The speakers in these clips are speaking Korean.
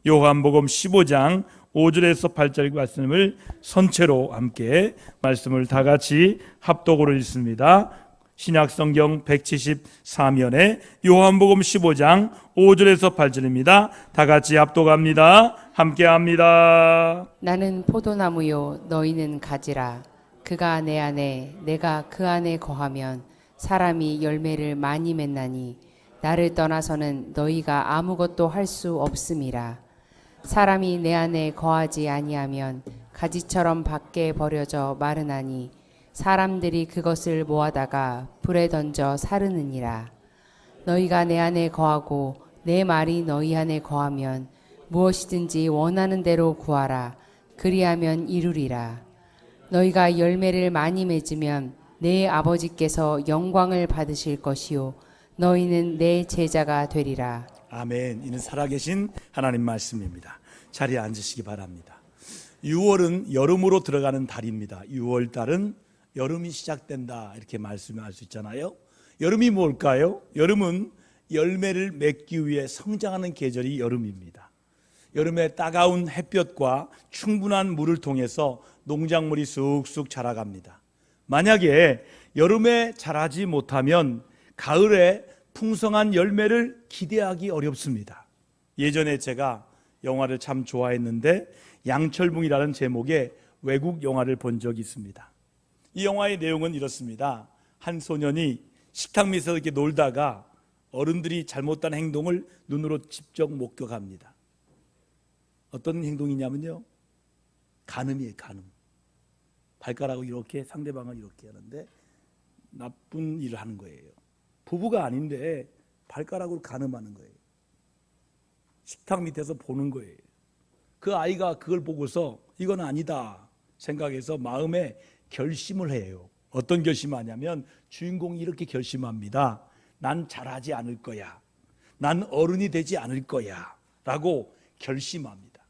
요한복음 15장 5절에서 8절 말씀을 선체로 함께 말씀을 다 같이 합독으로 읽습니다. 신약성경 174면에 요한복음 15장 5절에서 8절입니다. 다 같이 합독합니다. 함께합니다. 나는 포도나무요 너희는 가지라. 그가 내 안에 내가 그 안에 거하면 사람이 열매를 많이 맺나니 나를 떠나서는 너희가 아무것도 할 수 없음이라. 사람이 내 안에 거하지 아니하면 가지처럼 밖에 버려져 마르나니 사람들이 그것을 모아다가 불에 던져 사르느니라. 너희가 내 안에 거하고 내 말이 너희 안에 거하면 무엇이든지 원하는 대로 구하라. 그리하면 이루리라. 너희가 열매를 많이 맺으면 내 아버지께서 영광을 받으실 것이요 너희는 내 제자가 되리라. 아멘. 이는 살아계신 하나님 말씀입니다. 자리에 앉으시기 바랍니다. 6월은 여름으로 들어가는 달입니다. 6월 달은 여름이 시작된다 이렇게 말씀할 수 있잖아요. 여름이 뭘까요? 여름은 열매를 맺기 위해 성장하는 계절이 여름입니다. 여름에 따가운 햇볕과 충분한 물을 통해서 농작물이 쑥쑥 자라갑니다. 만약에 여름에 자라지 못하면 가을에 풍성한 열매를 기대하기 어렵습니다. 예전에 제가 영화를 참 좋아했는데 양철붕이라는 제목의 외국 영화를 본 적이 있습니다. 이 영화의 내용은 이렇습니다. 한 소년이 식탁 밑에서 이렇게 놀다가 어른들이 잘못한 행동을 눈으로 직접 목격합니다. 어떤 행동이냐면요, 간음이에요. 간음. 발가락을 이렇게 상대방을 이렇게 하는데 나쁜 일을 하는 거예요. 부부가 아닌데 발가락으로 간음하는 거예요. 식탁 밑에서 보는 거예요. 그 아이가 그걸 보고서 이건 아니다 생각해서 마음에 결심을 해요. 어떤 결심하냐면 주인공이 이렇게 결심합니다. 난 잘하지 않을 거야. 난 어른이 되지 않을 거야 라고 결심합니다.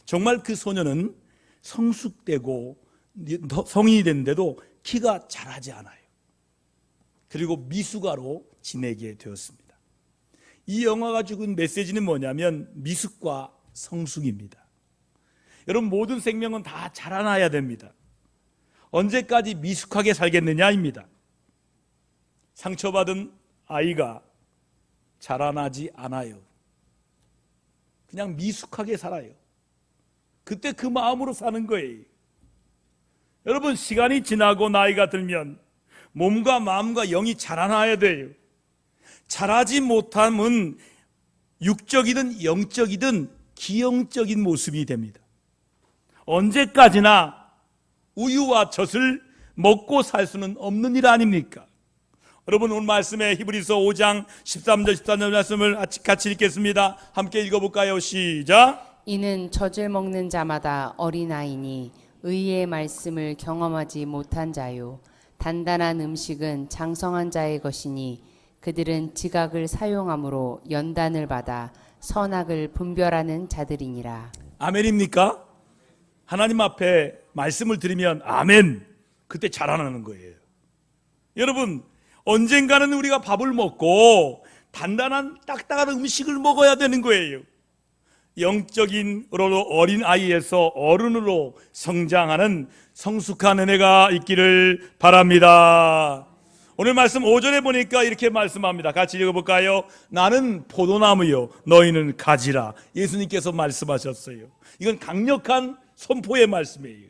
정말 그 소년은 성숙되고 성인이 됐는데도 키가 자라지 않아요. 그리고 미숙아로 지내게 되었습니다. 이 영화가 주는 메시지는 뭐냐면 미숙과 성숙입니다. 여러분, 모든 생명은 다 자라나야 됩니다. 언제까지 미숙하게 살겠느냐입니다. 상처받은 아이가 자라나지 않아요. 그냥 미숙하게 살아요. 그때 그 마음으로 사는 거예요. 여러분, 시간이 지나고 나이가 들면 몸과 마음과 영이 자라나야 돼요. 자라지 못하면 육적이든 영적이든 기형적인 모습이 됩니다. 언제까지나 우유와 젖을 먹고 살 수는 없는 일 아닙니까? 여러분, 오늘 말씀에 히브리서 5장 13절 14절 말씀을 같이 읽겠습니다. 함께 읽어볼까요? 시작. 이는 젖을 먹는 자마다 어린아이니 의의 말씀을 경험하지 못한 자요 단단한 음식은 장성한 자의 것이니 그들은 지각을 사용함으로 연단을 받아 선악을 분별하는 자들이니라. 아멘입니까? 하나님 앞에 말씀을 드리면 아멘, 그때 자라나는 거예요. 여러분, 언젠가는 우리가 밥을 먹고 단단한 딱딱한 음식을 먹어야 되는 거예요. 영적인 어린 아이에서 어른으로 성장하는 성숙한 은혜가 있기를 바랍니다. 오늘 말씀 5절에 보니까 이렇게 말씀합니다. 같이 읽어볼까요? 나는 포도나무요 너희는 가지라. 예수님께서 말씀하셨어요. 이건 강력한 선포의 말씀이에요.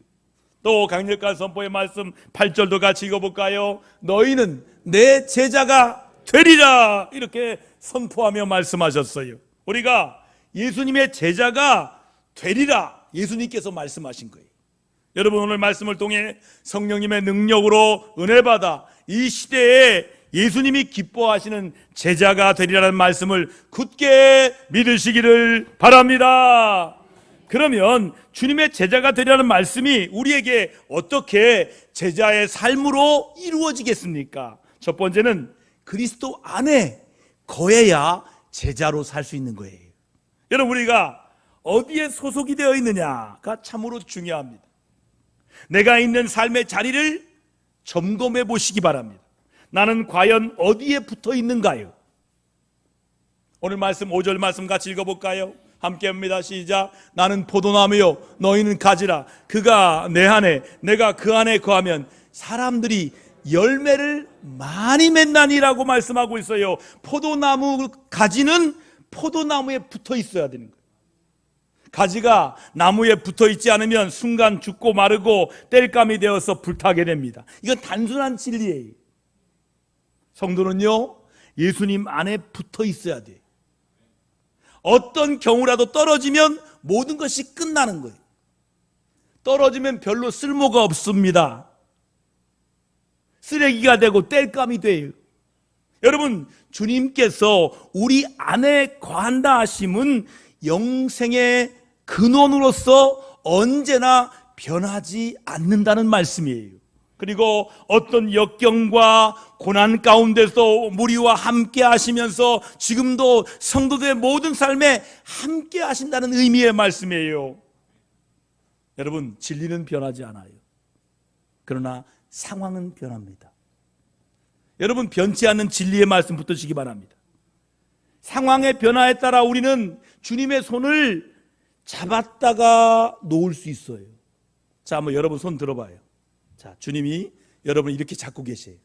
또 강력한 선포의 말씀 8절도 같이 읽어볼까요? 너희는 내 제자가 되리라. 이렇게 선포하며 말씀하셨어요. 우리가 예수님의 제자가 되리라, 예수님께서 말씀하신 거예요. 여러분, 오늘 말씀을 통해 성령님의 능력으로 은혜 받아 이 시대에 예수님이 기뻐하시는 제자가 되리라는 말씀을 굳게 믿으시기를 바랍니다. 그러면 주님의 제자가 되리라는 말씀이 우리에게 어떻게 제자의 삶으로 이루어지겠습니까? 첫 번째는 그리스도 안에 거해야 제자로 살 수 있는 거예요. 여러분, 우리가 어디에 소속이 되어 있느냐가 참으로 중요합니다. 내가 있는 삶의 자리를 점검해 보시기 바랍니다. 나는 과연 어디에 붙어 있는가요? 오늘 말씀 5절 말씀 같이 읽어볼까요? 함께 합니다. 시작. 나는 포도나무요 너희는 가지라. 그가 내 안에 내가 그 안에 거하면 사람들이 열매를 많이 맺나니라고 말씀하고 있어요. 포도나무 가지는 포도나무에 붙어 있어야 되는 거예요. 가지가 나무에 붙어 있지 않으면 순간 죽고 마르고 땔감이 되어서 불타게 됩니다. 이건 단순한 진리예요. 성도는요, 예수님 안에 붙어 있어야 돼요. 어떤 경우라도 떨어지면 모든 것이 끝나는 거예요. 떨어지면 별로 쓸모가 없습니다. 쓰레기가 되고 땔감이 돼요. 여러분, 주님께서 우리 안에 거한다 하심은 영생의 근원으로서 언제나 변하지 않는다는 말씀이에요. 그리고 어떤 역경과 고난 가운데서 우리와 함께 하시면서 지금도 성도들의 모든 삶에 함께 하신다는 의미의 말씀이에요. 여러분, 진리는 변하지 않아요. 그러나 상황은 변합니다. 여러분, 변치 않는 진리의 말씀 붙드시기 바랍니다. 상황의 변화에 따라 우리는 주님의 손을 잡았다가 놓을 수 있어요. 자, 한번 여러분 손 들어봐요. 자, 주님이 여러분 이렇게 잡고 계세요.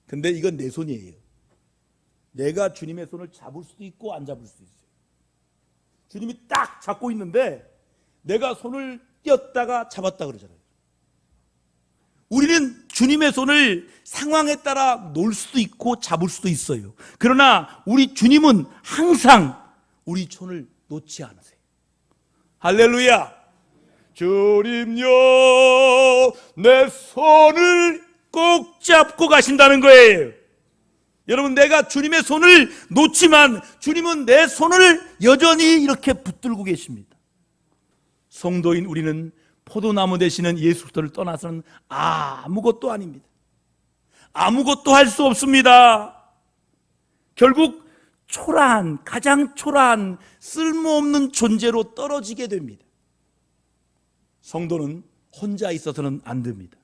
근데 이건 내 손이에요. 내가 주님의 손을 잡을 수도 있고 안 잡을 수도 있어요. 주님이 딱 잡고 있는데 내가 손을 띄었다가 잡았다 그러잖아요. 우리는 주님의 손을 상황에 따라 놓을 수도 있고 잡을 수도 있어요. 그러나 우리 주님은 항상 우리 손을 놓지 않으세요. 할렐루야. 주님요 내 손을 꼭 잡고 가신다는 거예요. 여러분, 내가 주님의 손을 놓지만 주님은 내 손을 여전히 이렇게 붙들고 계십니다. 성도인 우리는 포도나무 되시는 예수 그리스도를 떠나서는 아무것도 아닙니다. 아무것도 할 수 없습니다. 결국 초라한, 가장 초라한 쓸모없는 존재로 떨어지게 됩니다. 성도는 혼자 있어서는 안 됩니다.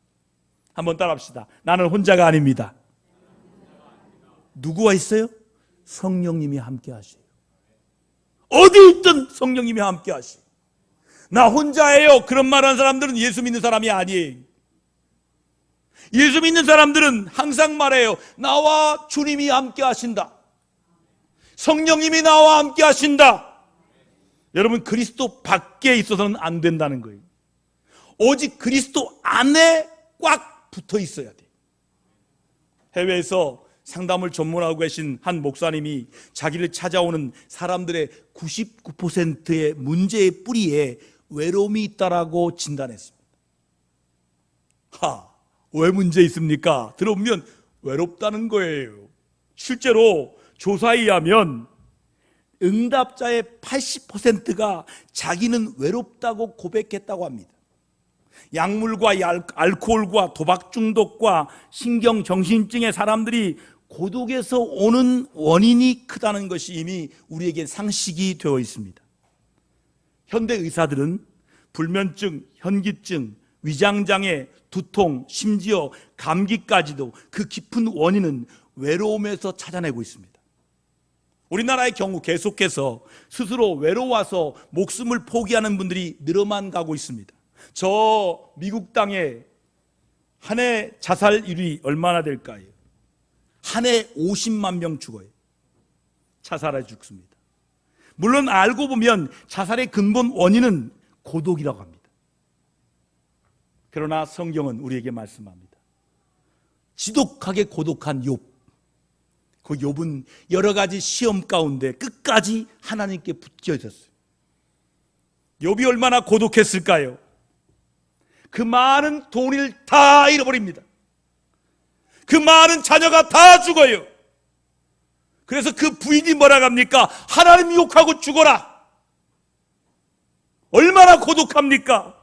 한번 따라합시다. 나는 혼자가 아닙니다. 누구와 있어요? 성령님이 함께 하세요. 어디 있든 성령님이 함께 하세요. 나 혼자예요. 그런 말하는 사람들은 예수 믿는 사람이 아니에요. 예수 믿는 사람들은 항상 말해요. 나와 주님이 함께 하신다. 성령님이 나와 함께 하신다. 여러분, 그리스도 밖에 있어서는 안 된다는 거예요. 오직 그리스도 안에 꽉 붙어 있어야 돼요. 해외에서 상담을 전문하고 계신 한 목사님이 자기를 찾아오는 사람들의 99%의 문제의 뿌리에 외로움이 있다라고 진단했습니다. 왜 문제 있습니까? 들어보면 외롭다는 거예요. 실제로 조사에 의하면 응답자의 80%가 자기는 외롭다고 고백했다고 합니다. 약물과 알코올과 도박 중독과 신경정신증의 사람들이 고독에서 오는 원인이 크다는 것이 이미 우리에게 상식이 되어 있습니다. 현대 의사들은 불면증, 현기증, 위장장애, 두통, 심지어 감기까지도 그 깊은 원인은 외로움에서 찾아내고 있습니다. 우리나라의 경우 계속해서 스스로 외로워서 목숨을 포기하는 분들이 늘어만 가고 있습니다. 저 미국 땅에 한 해 자살률이 얼마나 될까요? 한 해 50만 명 죽어요. 자살해 죽습니다. 물론 알고 보면 자살의 근본 원인은 고독이라고 합니다. 그러나 성경은 우리에게 말씀합니다. 지독하게 고독한 욥. 그 욥은 여러 가지 시험 가운데 끝까지 하나님께 붙여 있었어요. 욥이 얼마나 고독했을까요? 그 많은 돈을 다 잃어버립니다. 그 많은 자녀가 다 죽어요. 그래서 그 부인이 뭐라고 합니까? 하나님 욕하고 죽어라. 얼마나 고독합니까?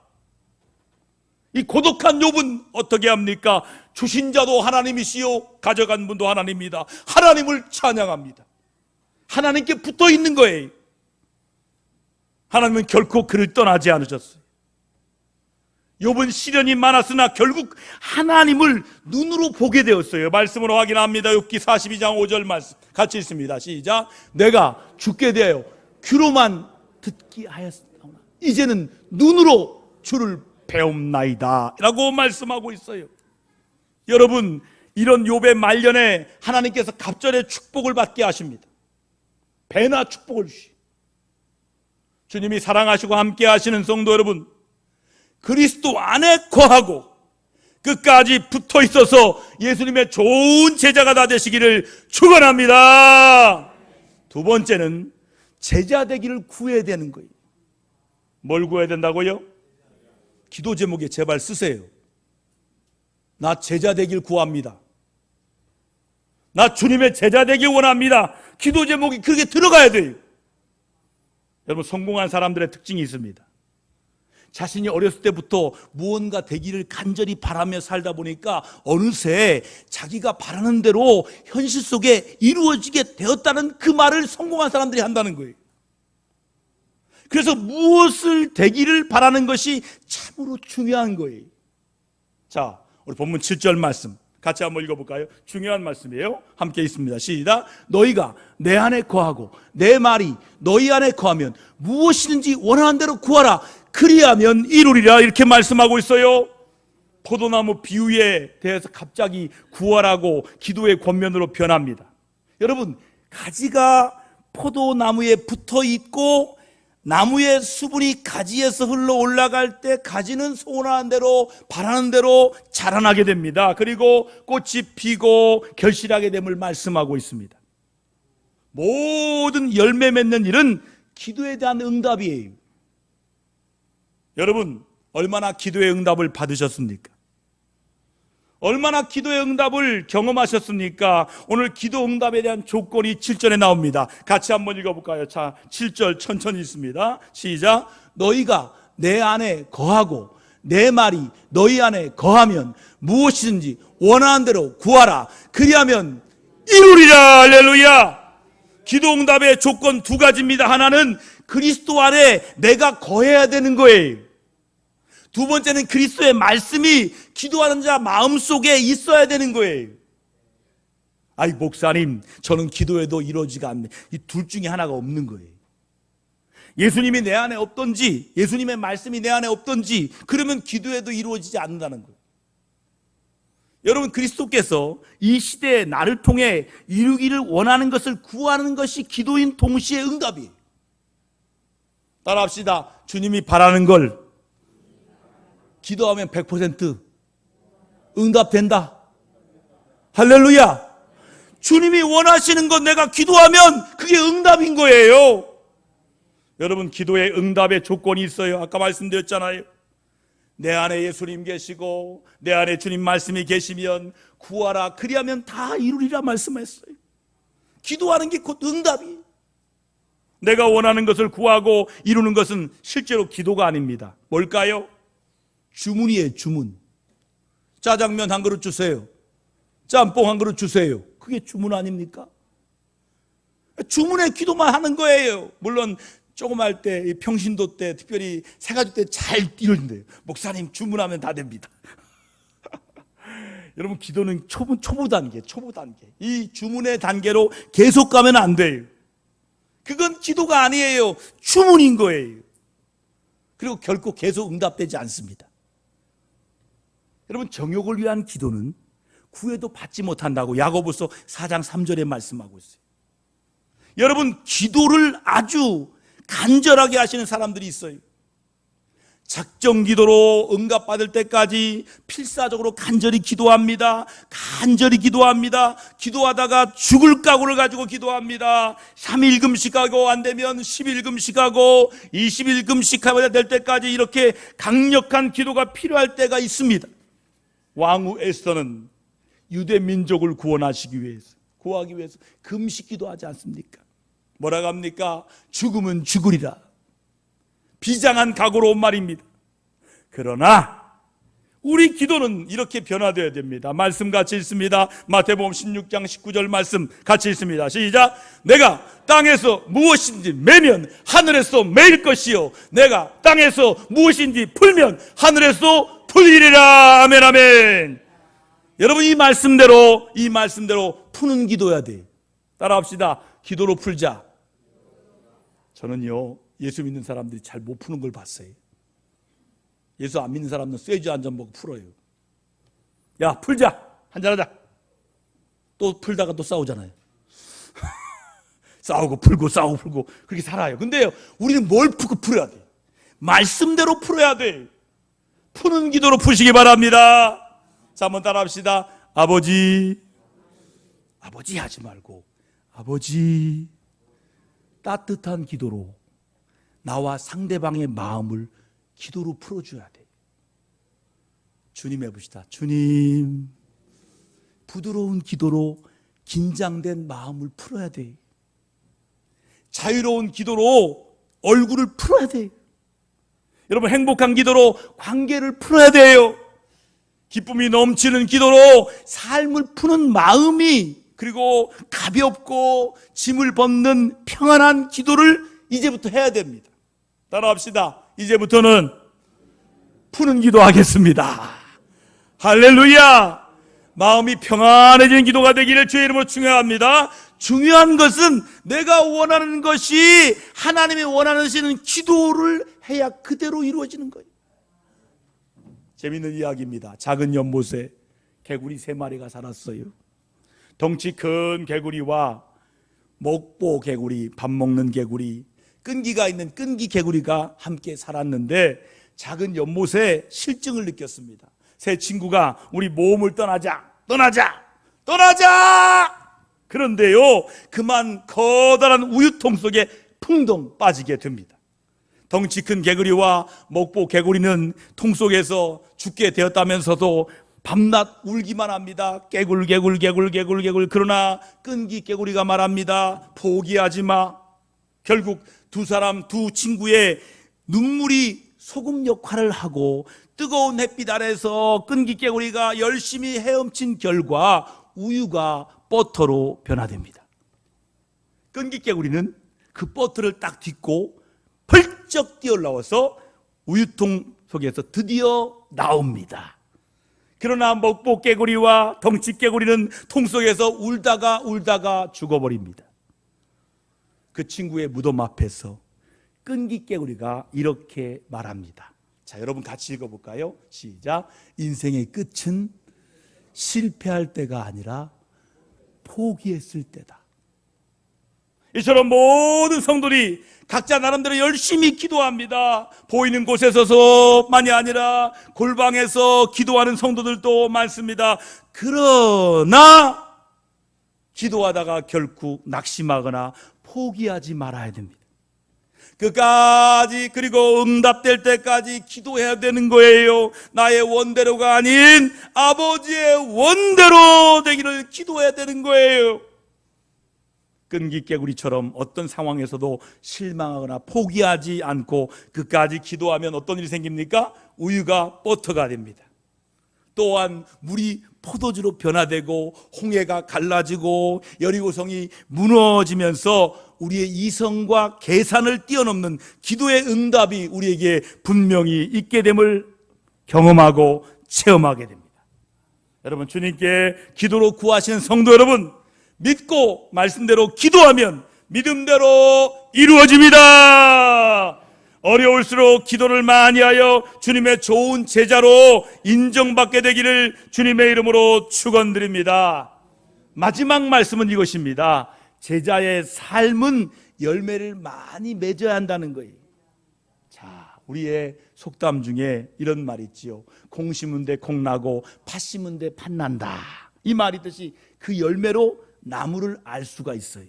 이 고독한 욥은 어떻게 합니까? 주신 자도 하나님이시요 가져간 분도 하나님입니다. 하나님을 찬양합니다. 하나님께 붙어 있는 거예요. 하나님은 결코 그를 떠나지 않으셨어요. 욥은 시련이 많았으나 결국 하나님을 눈으로 보게 되었어요. 말씀으로 확인합니다. 욥기 42장 5절 말씀 같이 있습니다. 시작. 내가 죽게 되어 귀로만 듣기 하였으나 이제는 눈으로 주를 배움나이다 라고 말씀하고 있어요. 여러분, 이런 욥의 말년에 하나님께서 갑절의 축복을 받게 하십니다. 배나 축복을 주시. 주님이 사랑하시고 함께 하시는 성도 여러분, 그리스도 안에 거하고 끝까지 붙어 있어서 예수님의 좋은 제자가 다 되시기를 축원합니다. 두 번째는 제자 되기를 구해야 되는 거예요. 뭘 구해야 된다고요? 기도 제목에 제발 쓰세요. 나 제자 되길 구합니다. 나 주님의 제자 되길 원합니다. 기도 제목이 그렇게 들어가야 돼요. 여러분, 성공한 사람들의 특징이 있습니다. 자신이 어렸을 때부터 무언가 되기를 간절히 바라며 살다 보니까 어느새 자기가 바라는 대로 현실 속에 이루어지게 되었다는 그 말을 성공한 사람들이 한다는 거예요. 그래서 무엇을 되기를 바라는 것이 참으로 중요한 거예요. 자, 우리 본문 7절 말씀 같이 한번 읽어볼까요? 중요한 말씀이에요. 함께 있습니다. 시작. 너희가 내 안에 거하고 내 말이 너희 안에 거하면 무엇이든지 원하는 대로 구하라. 그리하면 이루리라. 이렇게 말씀하고 있어요. 포도나무 비유에 대해서 갑자기 구하라고 기도의 권면으로 변합니다. 여러분, 가지가 포도나무에 붙어 있고 나무의 수분이 가지에서 흘러 올라갈 때 가지는 소원하는 대로 바라는 대로 자라나게 됩니다. 그리고 꽃이 피고 결실하게 됨을 말씀하고 있습니다. 모든 열매 맺는 일은 기도에 대한 응답이에요. 여러분, 얼마나 기도의 응답을 받으셨습니까? 얼마나 기도의 응답을 경험하셨습니까? 오늘 기도 응답에 대한 조건이 7절에 나옵니다. 같이 한번 읽어볼까요? 자, 7절 천천히 있습니다. 시작. 너희가 내 안에 거하고 내 말이 너희 안에 거하면 무엇이든지 원하는 대로 구하라. 그리하면 이루리라. 할렐루야. 기도 응답의 조건 두 가지입니다. 하나는 그리스도 안에 내가 거해야 되는 거예요. 두 번째는 그리스도의 말씀이 기도하는 자 마음속에 있어야 되는 거예요. 아이, 목사님, 저는 기도해도 이루어지가 않네. 이 둘 중에 하나가 없는 거예요. 예수님이 내 안에 없던지 예수님의 말씀이 내 안에 없던지 그러면 기도해도 이루어지지 않는다는 거예요. 여러분, 그리스도께서 이 시대에 나를 통해 이루기를 원하는 것을 구하는 것이 기도인 동시에 응답이에요. 따라합시다. 주님이 바라는 걸 기도하면 100% 응답된다. 할렐루야. 주님이 원하시는 것 내가 기도하면 그게 응답인 거예요. 여러분, 기도의 응답의 조건이 있어요. 아까 말씀드렸잖아요. 내 안에 예수님 계시고 내 안에 주님 말씀이 계시면 구하라. 그리하면 다 이루리라 말씀했어요. 기도하는 게 곧 응답이에요. 내가 원하는 것을 구하고 이루는 것은 실제로 기도가 아닙니다. 뭘까요? 주문이에요. 주문. 짜장면 한 그릇 주세요. 짬뽕 한 그릇 주세요. 그게 주문 아닙니까? 주문의 기도만 하는 거예요. 물론 조그마할 때, 평신도 때, 특별히 새가족 때 잘 이루는데요. 목사님 주문하면 다 됩니다. 여러분, 기도는 초보 단계. 이 주문의 단계로 계속 가면 안 돼요. 그건 기도가 아니에요. 주문인 거예요. 그리고 결코 계속 응답되지 않습니다. 여러분, 정욕을 위한 기도는 구해도 받지 못한다고 야고보서 4장 3절에 말씀하고 있어요. 여러분, 기도를 아주 간절하게 하시는 사람들이 있어요. 작정 기도로 응답받을 때까지 필사적으로 간절히 기도합니다. 기도하다가 죽을 각오를 가지고 기도합니다. 3일 금식하고 안 되면 10일 금식하고 20일 금식하게 될 때까지 이렇게 강력한 기도가 필요할 때가 있습니다. 왕후 에스더는 유대 민족을 구하기 위해서 금식 기도하지 않습니까? 뭐라고 합니까? 죽으면 죽으리라. 비장한 각오로 온 말입니다. 그러나 우리 기도는 이렇게 변화되어야 됩니다. 말씀 같이 있습니다. 마태복음 16장 19절 말씀 같이 있습니다. 시작. 내가 땅에서 무엇인지 매면 하늘에서 매일 것이요 내가 땅에서 무엇인지 풀면 하늘에서 풀리리라. 아멘, 아멘. 여러분, 이 말씀대로 푸는 기도해야 돼요. 따라합시다. 기도로 풀자. 저는요, 예수 믿는 사람들이 잘 못 푸는 걸 봤어요. 예수 안 믿는 사람은 쇠주 한 잔 먹고 풀어요. 야, 풀자, 한잔하자. 또 풀다가 또 싸우잖아요. 싸우고 풀고 싸우고 풀고 그렇게 살아요. 근데요, 우리는 뭘 풀고 풀어야 돼? 말씀대로 풀어야 돼. 푸는 기도로 푸시기 바랍니다. 자, 한번 따라합시다. 아버지, 아버지 하지 말고 아버지, 따뜻한 기도로 나와 상대방의 마음을 기도로 풀어줘야 돼. 주님 해봅시다. 주님, 부드러운 기도로 긴장된 마음을 풀어야 돼. 자유로운 기도로 얼굴을 풀어야 돼. 여러분, 행복한 기도로 관계를 풀어야 돼요. 기쁨이 넘치는 기도로 삶을 푸는 마음이, 그리고 가볍고 짐을 벗는 평안한 기도를 이제부터 해야 됩니다. 따라합시다. 이제부터는 푸는 기도 하겠습니다. 할렐루야. 마음이 평안해지는 기도가 되기를 주의 이름으로 축원합니다. 중요한 것은 내가 원하는 것이 하나님이 원하시는 기도를 해야 그대로 이루어지는 거예요. 재밌는 이야기입니다. 작은 연못에 개구리 3마리가 살았어요. 덩치 큰 개구리와 목보 개구리, 밥 먹는 개구리, 끈기가 있는 끈기 개구리가 함께 살았는데 작은 연못에 실증을 느꼈습니다. 세 친구가 우리 모험을 떠나자. 그런데요, 그만 커다란 우유통 속에 풍덩 빠지게 됩니다. 덩치 큰 개구리와 목보 개구리는 통 속에서 죽게 되었다면서도 밤낮 울기만 합니다. 개굴. 그러나 끈기 개구리가 말합니다. 포기하지 마. 결국 두 친구의 눈물이 소금 역할을 하고 뜨거운 햇빛 아래서 끈기 개구리가 열심히 헤엄친 결과 우유가 버터로 변화됩니다. 끈기 개구리는 그 버터를 딱 딛고 펄쩍 뛰어나와서 우유통 속에서 드디어 나옵니다. 그러나 목보 개구리와 덩치 개구리는 통 속에서 울다가 죽어버립니다. 그 친구의 무덤 앞에서 끈기 개구리가 이렇게 말합니다. 자, 여러분 같이 읽어볼까요? 시작. 인생의 끝은 실패할 때가 아니라 포기했을 때다. 이처럼 모든 성도들이 각자 나름대로 열심히 기도합니다. 보이는 곳에 서서만이 아니라 골방에서 기도하는 성도들도 많습니다. 그러나 기도하다가 결국 낙심하거나 포기하지 말아야 됩니다. 끝까지, 그리고 응답될 때까지 기도해야 되는 거예요. 나의 원대로가 아닌 아버지의 원대로 되기를 기도해야 되는 거예요. 끈기 개구리처럼 어떤 상황에서도 실망하거나 포기하지 않고 끝까지 기도하면 어떤 일이 생깁니까? 우유가 버터가 됩니다. 또한 물이 포도주로 변화되고 홍해가 갈라지고 여리고성이 무너지면서 우리의 이성과 계산을 뛰어넘는 기도의 응답이 우리에게 분명히 있게 됨을 경험하고 체험하게 됩니다. 여러분, 주님께 기도로 구하시는 성도 여러분, 믿고 말씀대로 기도하면 믿음대로 이루어집니다. 어려울수록 기도를 많이 하여 주님의 좋은 제자로 인정받게 되기를 주님의 이름으로 축원드립니다. 마지막 말씀은 이것입니다. 제자의 삶은 열매를 많이 맺어야 한다는 거예요. 자, 우리의 속담 중에 이런 말이 있지요. 콩 심은 데 콩 나고 팥 심은 데 팥 난다. 이 말이듯이 그 열매로 나무를 알 수가 있어요.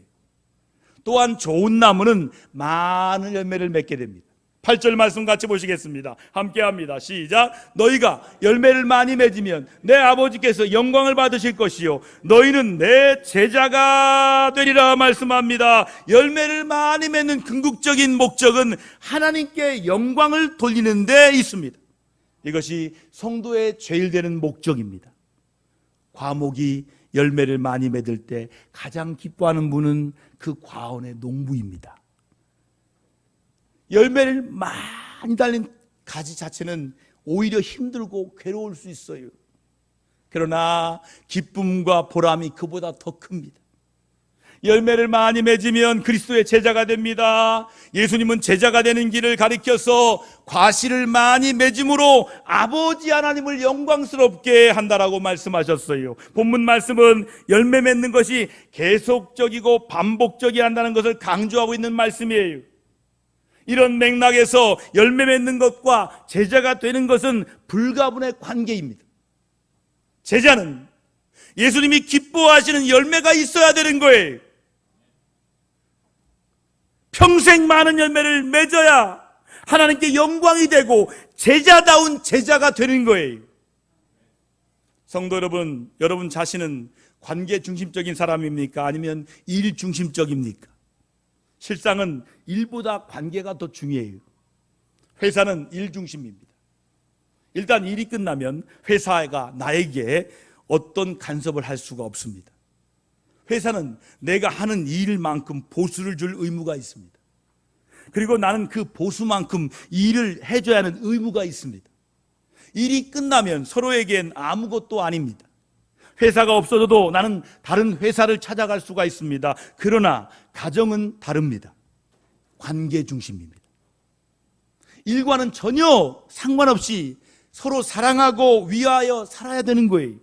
또한 좋은 나무는 많은 열매를 맺게 됩니다. 8절 말씀 같이 보시겠습니다. 함께 합니다. 시작. 너희가 열매를 많이 맺으면 내 아버지께서 영광을 받으실 것이요 너희는 내 제자가 되리라 말씀합니다. 열매를 많이 맺는 궁극적인 목적은 하나님께 영광을 돌리는 데 있습니다. 이것이 성도의 제일 되는 목적입니다. 과목이 열매를 많이 맺을 때 가장 기뻐하는 분은 그 과원의 농부입니다. 열매를 많이 달린 가지 자체는 오히려 힘들고 괴로울 수 있어요. 그러나 기쁨과 보람이 그보다 더 큽니다. 열매를 많이 맺으면 그리스도의 제자가 됩니다. 예수님은 제자가 되는 길을 가리켜서 과실을 많이 맺음으로 아버지 하나님을 영광스럽게 한다라고 말씀하셨어요. 본문 말씀은 열매 맺는 것이 계속적이고 반복적이어야 한다는 것을 강조하고 있는 말씀이에요. 이런 맥락에서 열매 맺는 것과 제자가 되는 것은 불가분의 관계입니다. 제자는 예수님이 기뻐하시는 열매가 있어야 되는 거예요. 평생 많은 열매를 맺어야 하나님께 영광이 되고 제자다운 제자가 되는 거예요. 성도 여러분, 여러분 자신은 관계 중심적인 사람입니까? 아니면 일 중심적입니까? 실상은 일보다 관계가 더 중요해요. 회사는 일 중심입니다. 일단 일이 끝나면 회사가 나에게 어떤 간섭을 할 수가 없습니다. 회사는 내가 하는 일만큼 보수를 줄 의무가 있습니다. 그리고 나는 그 보수만큼 일을 해줘야 하는 의무가 있습니다. 일이 끝나면 서로에겐 아무것도 아닙니다. 회사가 없어져도 나는 다른 회사를 찾아갈 수가 있습니다. 그러나 가정은 다릅니다. 관계 중심입니다. 일과는 전혀 상관없이 서로 사랑하고 위하여 살아야 되는 거예요.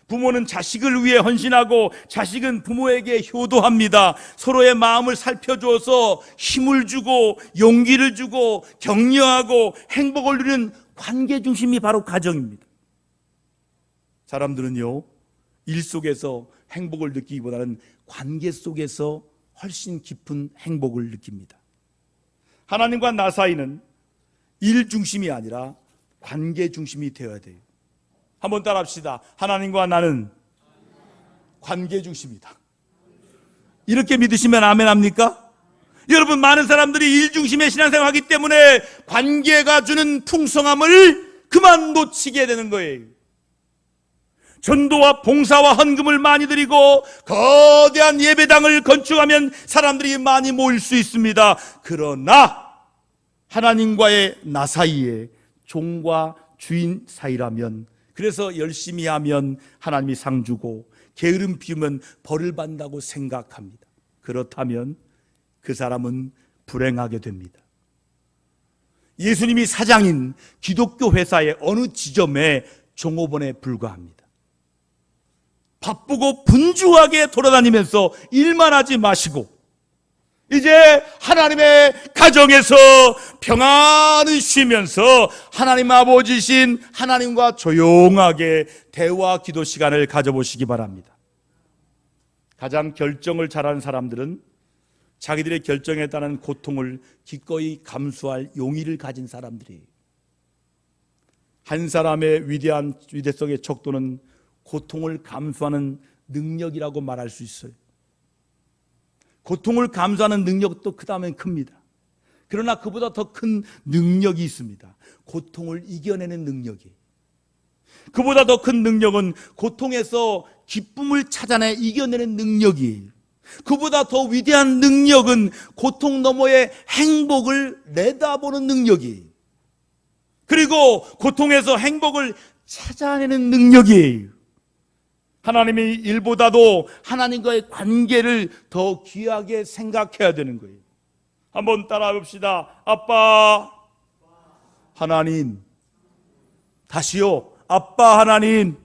부모는 자식을 위해 헌신하고 자식은 부모에게 효도합니다. 서로의 마음을 살펴주어서 힘을 주고 용기를 주고 격려하고 행복을 누리는 관계 중심이 바로 가정입니다. 사람들은요, 일 속에서 행복을 느끼기보다는 관계 속에서 훨씬 깊은 행복을 느낍니다. 하나님과 나 사이는 일 중심이 아니라 관계 중심이 되어야 돼요. 한번 따라합시다. 하나님과 나는 관계 중심이다. 이렇게 믿으시면 아멘 합니까? 여러분, 많은 사람들이 일 중심의 신앙생활을 하기 때문에 관계가 주는 풍성함을 그만 놓치게 되는 거예요. 전도와 봉사와 헌금을 많이 드리고 거대한 예배당을 건축하면 사람들이 많이 모일 수 있습니다. 그러나 하나님과의 나 사이에 종과 주인 사이라면, 그래서 열심히 하면 하나님이 상 주고 게으름 피우면 벌을 받는다고 생각합니다. 그렇다면 그 사람은 불행하게 됩니다. 예수님이 사장인 기독교 회사의 어느 지점에 종업원에 불과합니다. 바쁘고 분주하게 돌아다니면서 일만 하지 마시고 이제 하나님의 가정에서 평안을 쉬면서 하나님 아버지신 하나님과 조용하게 대화 기도 시간을 가져보시기 바랍니다. 가장 결정을 잘하는 사람들은 자기들의 결정에 따른 고통을 기꺼이 감수할 용의를 가진 사람들이에요. 한 사람의 위대성의 척도는 고통을 감수하는 능력이라고 말할 수 있어요. 고통을 감수하는 능력도 그 다음엔 큽니다. 그러나 그보다 더 큰 능력이 있습니다. 고통을 이겨내는 능력이. 그보다 더 큰 능력은 고통에서 기쁨을 찾아내 이겨내는 능력이에요. 그보다 더 위대한 능력은 고통 너머의 행복을 내다보는 능력이에요. 그리고 고통에서 행복을 찾아내는 능력이에요. 하나님이 일보다도 하나님과의 관계를 더 귀하게 생각해야 되는 거예요. 한번 따라해 봅시다. 아빠 하나님. 다시요. 아빠 하나님.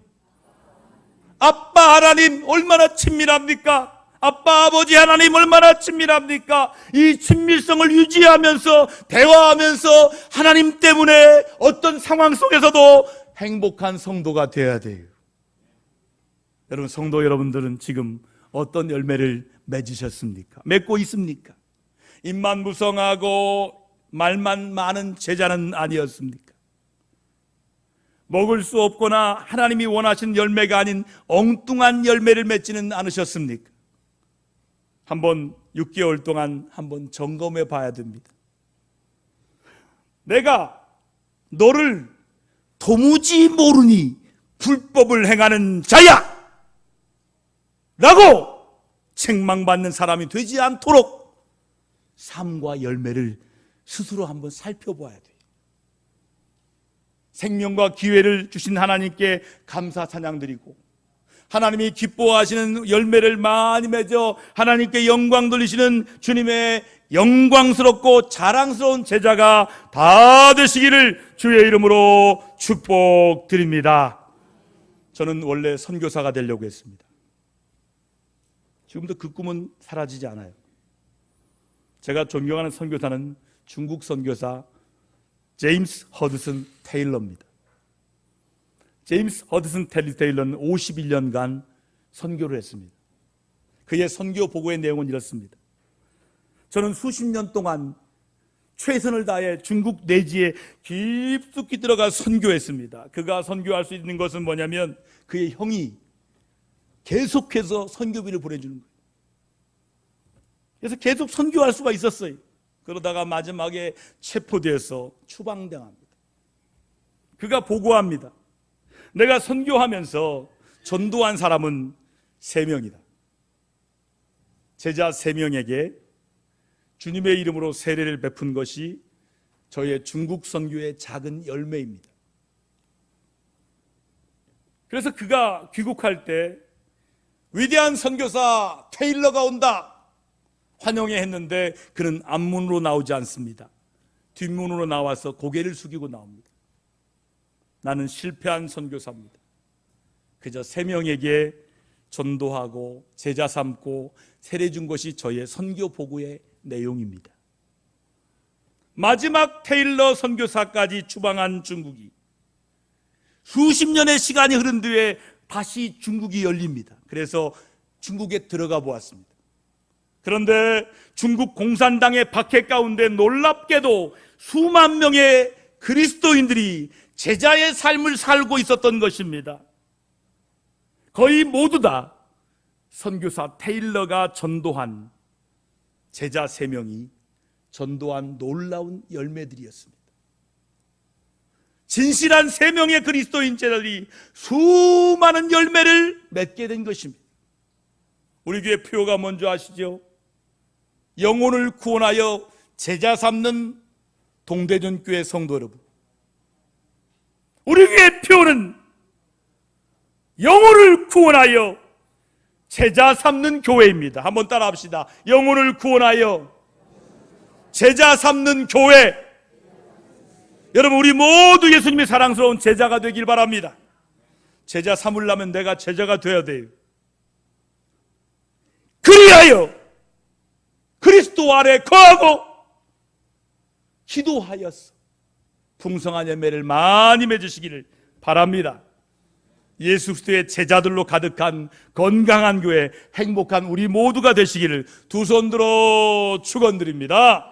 아빠 하나님 얼마나 친밀합니까? 아빠 아버지 하나님 얼마나 친밀합니까? 이 친밀성을 유지하면서 대화하면서 하나님 때문에 어떤 상황 속에서도 행복한 성도가 되어야 돼요. 여러분, 성도 여러분들은 지금 어떤 열매를 맺으셨습니까? 맺고 있습니까? 입만 무성하고 말만 많은 제자는 아니었습니까? 먹을 수 없거나 하나님이 원하신 열매가 아닌 엉뚱한 열매를 맺지는 않으셨습니까? 한번 6개월 동안 한번 점검해 봐야 됩니다. 내가 너를 도무지 모르니 불법을 행하는 자야! 라고 책망받는 사람이 되지 않도록 삶과 열매를 스스로 한번 살펴봐야 돼요. 생명과 기회를 주신 하나님께 감사 찬양드리고 하나님이 기뻐하시는 열매를 많이 맺어 하나님께 영광 돌리시는 주님의 영광스럽고 자랑스러운 제자가 다 되시기를 주의 이름으로 축복드립니다. 저는 원래 선교사가 되려고 했습니다. 지금도 그 꿈은 사라지지 않아요. 제가 존경하는 선교사는 중국 선교사 제임스 허드슨 테일러입니다. 제임스 허드슨 테일러는 51년간 선교를 했습니다. 그의 선교 보고의 내용은 이렇습니다. 저는 수십 년 동안 최선을 다해 중국 내지에 깊숙이 들어가 선교했습니다. 그가 선교할 수 있는 것은 뭐냐면 그의 형이 계속해서 선교비를 보내주는 거예요. 그래서 계속 선교할 수가 있었어요. 그러다가 마지막에 체포되어서 추방당합니다. 그가 보고합니다. 내가 선교하면서 전도한 사람은 3명이다. 제자 3명에게 주님의 이름으로 세례를 베푼 것이 저의 중국 선교의 작은 열매입니다. 그래서 그가 귀국할 때 위대한 선교사 테일러가 온다 환영해 했는데 그는 앞문으로 나오지 않습니다. 뒷문으로 나와서 고개를 숙이고 나옵니다. 나는 실패한 선교사입니다. 그저 3명에게 전도하고 제자 삼고 세례 준 것이 저의 선교 보고의 내용입니다. 마지막 테일러 선교사까지 추방한 중국이 수십 년의 시간이 흐른 뒤에 다시 중국이 열립니다. 그래서 중국에 들어가 보았습니다. 그런데 중국 공산당의 박해 가운데 놀랍게도 수만 명의 그리스도인들이 제자의 삶을 살고 있었던 것입니다. 거의 모두 다 선교사 테일러가 전도한 제자 3명이 전도한 놀라운 열매들이었습니다. 진실한 3명의 그리스도인 제자들이 수많은 열매를 맺게 된 것입니다. 우리 교회 표가 뭔지 아시죠? 영혼을 구원하여 제자 삼는 동대전교회 성도 여러분, 우리 교회 표는 영혼을 구원하여 제자 삼는 교회입니다. 한번 따라 합시다. 영혼을 구원하여 제자 삼는 교회. 여러분, 우리 모두 예수님의 사랑스러운 제자가 되길 바랍니다. 제자 삼으려면 내가 제자가 되어야 돼요. 그리하여 그리스도 아래 거하고 기도하여서 풍성한 열매를 많이 맺으시기를 바랍니다. 예수 그리스도의 제자들로 가득한 건강한 교회, 행복한 우리 모두가 되시기를 두 손 들어 축원드립니다.